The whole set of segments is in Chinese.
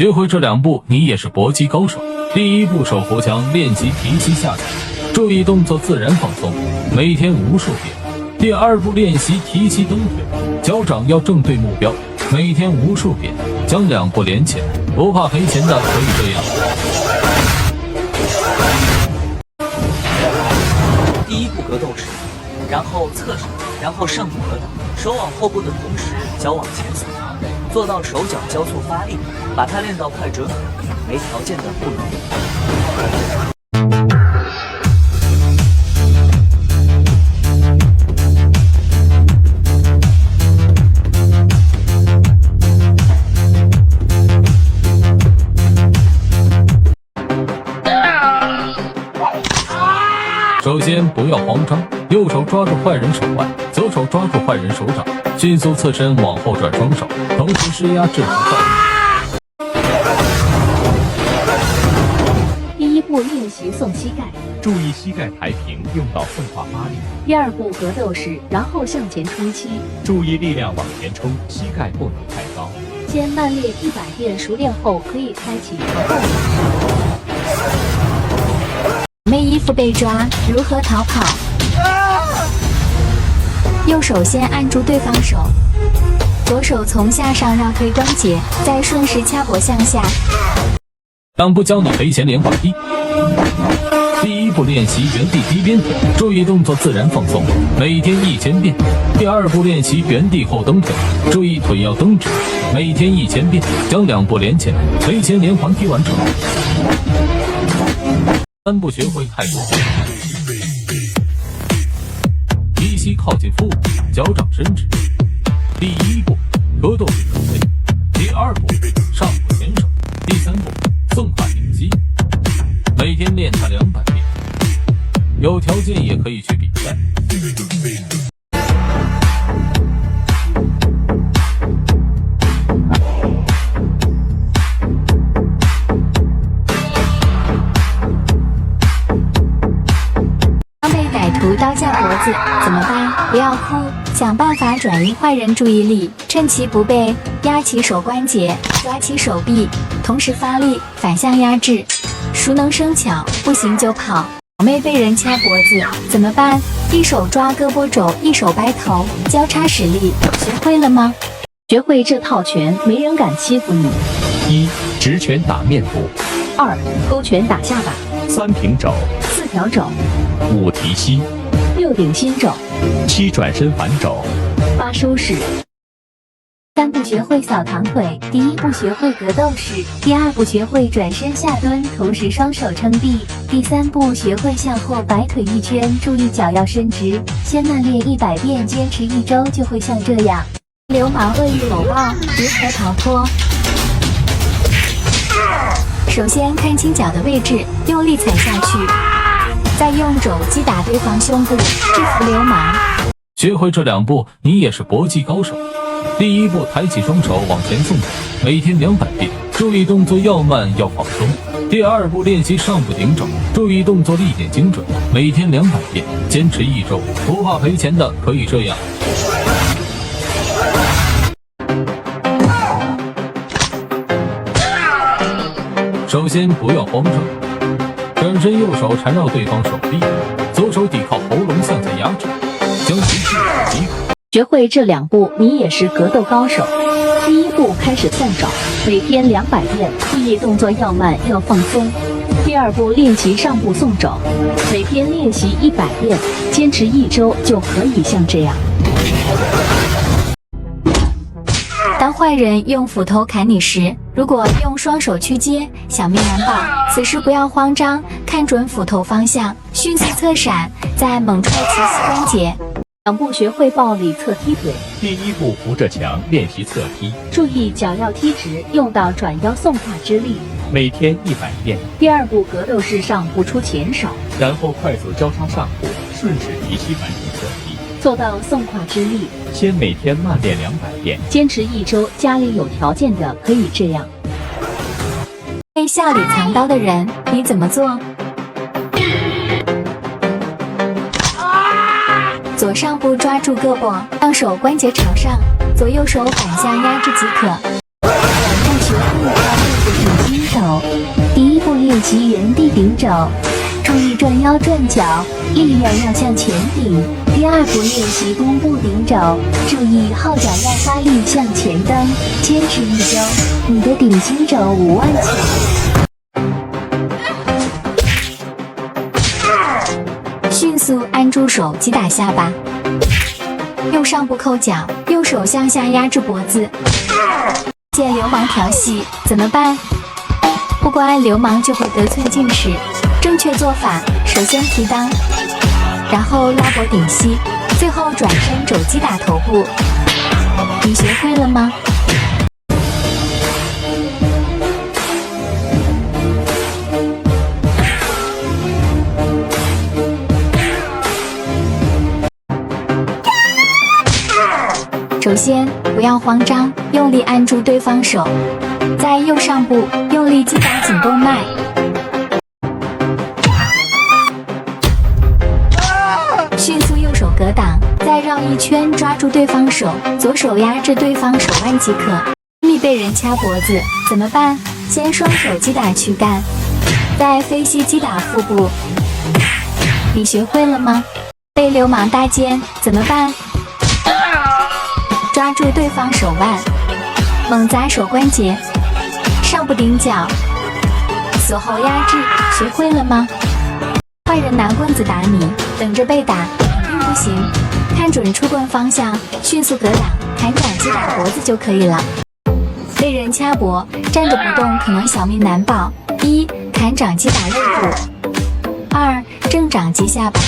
学会这2步，你也是搏击高手。第1步，手扶墙练习提膝下踩，注意动作自然放松，每天无数遍。第2步，练习提膝蹬腿，脚掌要正对目标，每天无数遍，将2步连起来，不怕赔钱的可以这样。第1步格斗时，然后侧手，然后上步格挡，手往后部的同时，脚往前扫，做到手脚交错发力，把它练到快准狠，没条件的不容易。首先不要慌张，右手抓住坏人手腕，左手抓住坏人手掌，迅速侧身往后转双手，同时施压制衡效应。第1步练习送膝盖，注意膝盖抬平，用到送胯发力。第2步格斗时，然后向前冲击，注意力量往前冲，膝盖不能太高。先慢练100遍，熟练后可以开启逃跑。没衣服被抓，如何逃跑？右手先按住对方手，左手从下上绕推关节，再顺势掐脖向下。2步教你赔钱连环踢。第1步练习原地踢鞭腿，注意动作自然放松，每天1000遍。第2步练习原地后蹬腿，注意腿要蹬直，每天1000遍，将2步连起来，赔钱连环踢完成。3步学会泰国提膝靠近腹部，脚掌伸直。第1步格斗时准备，第2步上步前手，第3步送胯顶膝，每天练它200遍，有条件也可以去比赛。刀架脖子怎么办？不要哭，想办法转移坏人注意力，趁其不备，压起手关节，抓起手臂，同时发力，反向压制。熟能生巧，不行就跑。妹被人掐脖子怎么办？一手抓胳膊肘，一手掰头，交叉使力。学会了吗？学会这套拳，没人敢欺负你。1. 直拳打面部。2. 勾拳打下巴。3. 平肘。4. 挑肘。5. 提膝。6. 顶心肘。7. 转身反肘。8. 收势。3步学会扫堂腿，第1步学会格斗式，第2步学会转身下蹲，同时双手撑地，第3步学会向后摆腿一圈，注意脚要伸直。先慢练100遍，坚持1周就会像这样。流氓恶意搂抱，如何逃脱？首先看清脚的位置，用力踩下去，再用肘击打对方胸部，制服流氓。学会这2步，你也是搏击高手。第1步，抬起双手往前送腿，每天200遍，注意动作要慢要放松。第2步，练习上步顶肘，注意动作力点精准，每天200遍，坚持1周，不怕赔钱的可以这样。首先不要慌张，转身右手缠绕对方手臂，左手抵靠喉咙向下压制，将其制止即可。学会这2步，你也是格斗高手。第1步开始送肘，每天200遍，注意动作要慢要放松。第2步练习上步送肘，每天练习100遍，坚持1周就可以像这样。当坏人用斧头砍你时，如果用双手去接，小命难保。此时不要慌张，看准斧头方向，迅速侧闪，再猛踹其膝关节。2步学会暴力侧踢腿。第1步扶着墙练习侧踢，注意脚要踢直，用到转腰送胯之力，每天100遍。第2步格斗式上步出前手，然后快速交叉上步，顺势提膝完成侧踢，做到送胯之力。先每天慢练200遍，坚持1周，家里有条件的可以这样。被笑里藏刀的人，你怎么做？左上部抓住胳膊，让手关节朝上，左右手反向压制即可。2步学会抓住习原地顶肘，注意转腰转脚，力量要向前顶。第二步练习弓步顶肘，注意后脚要发力向前蹬，坚持一周，你的顶心肘5万起。迅速按住手击打下巴，右上部扣脚，右手向下压制脖子。见流氓调戏怎么办？不光按流氓就会得寸进尺。正确做法，首先提裆，然后拉脖顶膝，最后转身肘击打头部。你学会了吗？首先，不要慌张，用力按住对方手，在右上部用力击打颈动脉。迅速右手格挡，再绕一圈抓住对方手，左手压制对方手腕即可。密被人掐脖子怎么办？先双手击打躯干，再飞膝击打腹部。你学会了吗？被流氓搭肩怎么办？抓住对方手腕，猛砸手关节，上部顶脚，锁后压制，学会了吗？坏人拿棍子打你，等着被打肯定不行，看准出棍方向，迅速格挡，砍掌击打脖子就可以了。被人掐脖，站着不动可能小命难保。1. 砍掌击打肋部；2. 正掌击下巴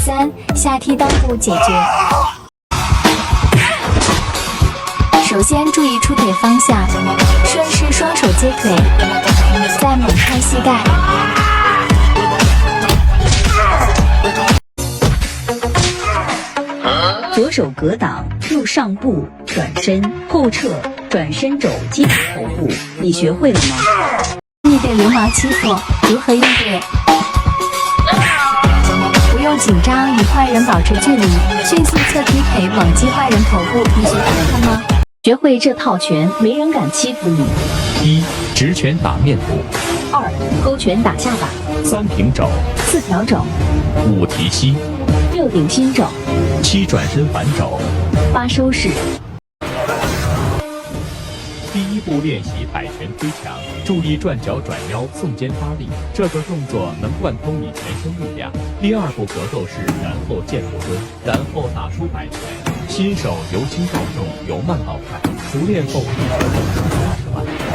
；3. 下踢裆部解决。首先注意出腿方向，顺势双手接腿，再猛拍膝盖。左手格挡，右上部转身后撤，转身肘击打头部。你学会了吗？你被流氓欺负，如何应对？不用紧张，与坏人保持距离，迅速侧踢腿猛击坏人头部。你学会了吗？学会这套拳，没人敢欺负你。1. 直拳打面部2. 勾拳打下巴，3. 平肘，4. 挑肘，5. 提膝，6. 顶心肘，7. 转身反肘，8. 收势。第一步练习摆拳推墙，注意转脚转腰送肩发力，这个动作能贯通你全身力量。第二步格斗式，然后剑不蹲，然后打出摆拳。新手由轻到重，由慢到快，熟练后立刻能出30万。